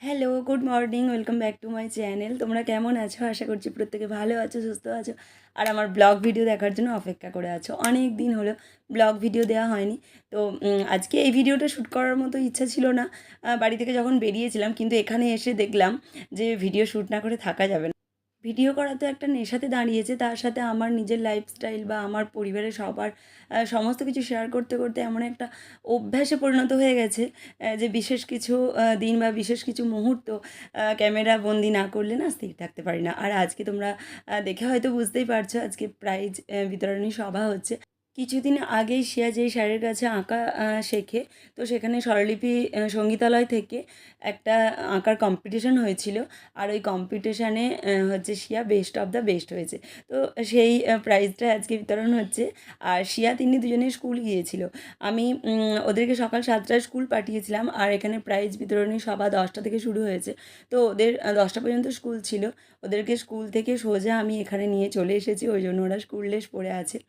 Hello, good morning, welcome back to my channel. তোমরা কেমন আছো? আশা করছি প্রত্যেকে ভালো আছো, সুস্থ আছো আর আমার ব্লগ ভিডিও দেখার জন্য অপেক্ষা করে আছো। অনেক দিন হলো ব্লগ ভিডিও দেওয়া হয়নি। তো আজকে এই ভিডিওটা শ্যুট করার মতো ইচ্ছা ছিল না বাড়ি থেকে যখন বেরিয়েছিলাম, কিন্তু এখানে এসে দেখলাম যে ভিডিও শ্যুট না করে থাকা যাবে না। ভিডিও করা তো একটা নেশাতে দাঁড়িয়েছে, তার সাথে আমার নিজের লাইফস্টাইল বা আমার পরিবারের সবার সমস্ত কিছু শেয়ার করতে করতে এমন একটা অভ্যাসে পরিণত হয়ে গেছে যে বিশেষ কিছু দিন বা বিশেষ কিছু মুহূর্ত ক্যামেরা বন্দি না করলে না স্থির থাকতে পারি না। আর আজকে তোমরা দেখে হয়তো বুঝতেই পারছো, আজকে প্রাইজ বিতরণী সভা হচ্ছে। কিছুদিন আগেই শিয়া যেই স্যারের কাছে আঁকা শেখে, তো সেখানে স্বরলিপি সঙ্গীতালয় থেকে একটা আঁকার কম্পিটিশন হয়েছিল। আর ওই কম্পিটিশানে হচ্ছে শিয়া বেস্ট অফ দ্য বেস্ট হয়েছে। তো সেই প্রাইজটা আজকে বিতরণ হচ্ছে। আর শিয়া তিনি দুজনেই স্কুল গিয়েছিল। আমি ওদেরকে সকাল 7টায় স্কুল পাঠিয়েছিলাম, আর এখানে প্রাইজ বিতরণী সভা 10টা থেকে শুরু হয়েছে। তো ওদের 10টা পর্যন্ত স্কুল ছিল। ওদেরকে স্কুল থেকে সোজা আমি এখানে নিয়ে চলে এসেছি, ওই জন্য ওরা স্কুল ড্রেস পরে আছে।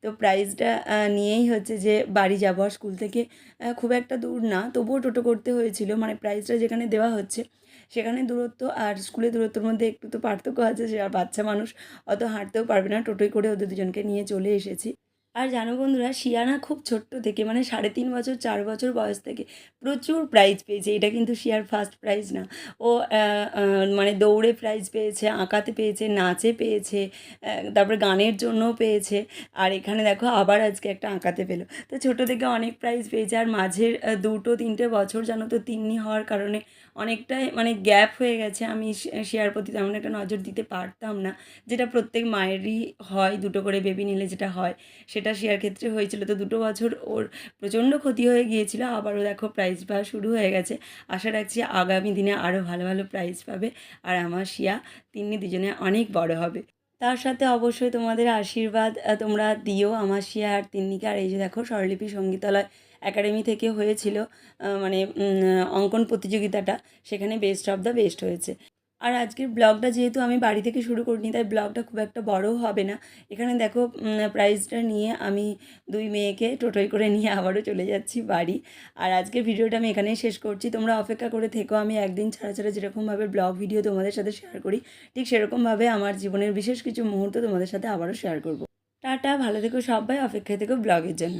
তো প্রাইজটা নিয়েই হচ্ছে যে বাড়ি যাবো। আর স্কুল থেকে খুব একটা দূর না, তবুও টোটো করতে হয়েছিল। মানে প্রাইজটা যেখানে দেওয়া হচ্ছে সেখানে দূরত্ব আর স্কুলের দূরত্বর মধ্যে একটু তো পার্থক্য আছে। সে আর বাচ্চা মানুষ অত হাঁটতেও পারবে না, টোটোয় করে ওদের দুজনকে নিয়ে চলে এসেছি। আর জানো বন্ধুরা, শিয়ানা খুব ছোট্ট থেকে, মানে 3.5 বছর 4 বছর বয়স থেকে প্রচুর প্রাইজ পেয়েছে। এটা কিন্তু শিয়ার ফার্স্ট প্রাইজ না। ও মানে দৌড়ে প্রাইজ পেয়েছে, আঁকাতে পেয়েছে, নাচে পেয়েছে, তারপরে গানের জন্যও পেয়েছে। আর এখানে দেখো আবার আজকে একটা আঁকাতে পেলো। তো ছোটো থেকে অনেক প্রাইজ পেয়েছে। আর মাঝের 2-3 বছর জানো তো তিন্নি হওয়ার কারণে অনেকটাই মানে গ্যাপ হয়ে গেছে। আমি শিয়ার প্রতি তেমন একটা নজর দিতে পারতাম না, যেটা প্রত্যেক মায়েরই হয়, দুটো করে বেবি নিলে যেটা হয় সেটা শিয়ার ক্ষেত্রে হয়েছিল। তো 2 বছর ওর প্রচণ্ড ক্ষতি হয়ে গিয়েছিল। আবারও দেখো প্রাইজ পাওয়া শুরু হয়ে গেছে। আশা রাখছি আগামী দিনে আরও ভালো ভালো প্রাইজ পাবে, আর আমার শিয়া তিন্নি দুজনে অনেক বড় হবে। তার সাথে অবশ্যই তোমাদের আশীর্বাদ তোমরা দিও আমার শিয়া আর তিন্নিকে। আর এই যে দেখো স্বরলিপি সঙ্গীতালয় একাডেমি থেকে হয়েছিল মানে অঙ্কন প্রতিযোগিতাটা, সেখানে বেস্ট অফ দ্য বেস্ট হয়েছে। আর আজকের ব্লগটা যেহেতু আমি বাড়ি থেকে শুরু করিনি, তাই ব্লগটা খুব একটা বড়ও হবে না। এখানে দেখো প্রাইজটা নিয়ে আমি দুই মেয়েকে টোটোয় করে নিয়ে আবারও চলে যাচ্ছি বাড়ি। আর আজকের ভিডিওটা আমি এখানেই শেষ করছি। তোমরা অপেক্ষা করে থেকো, আমি একদিন ছাড়া ছাড়া যেরকমভাবে ব্লগ ভিডিও তোমাদের সাথে শেয়ার করি, ঠিক সেরকমভাবে আমার জীবনের বিশেষ কিছু মুহূর্ত তোমাদের সাথে আবারও শেয়ার করব। টাটা, ভালো থেকো সবাই, অপেক্ষায় থেকো ব্লগের জন্য।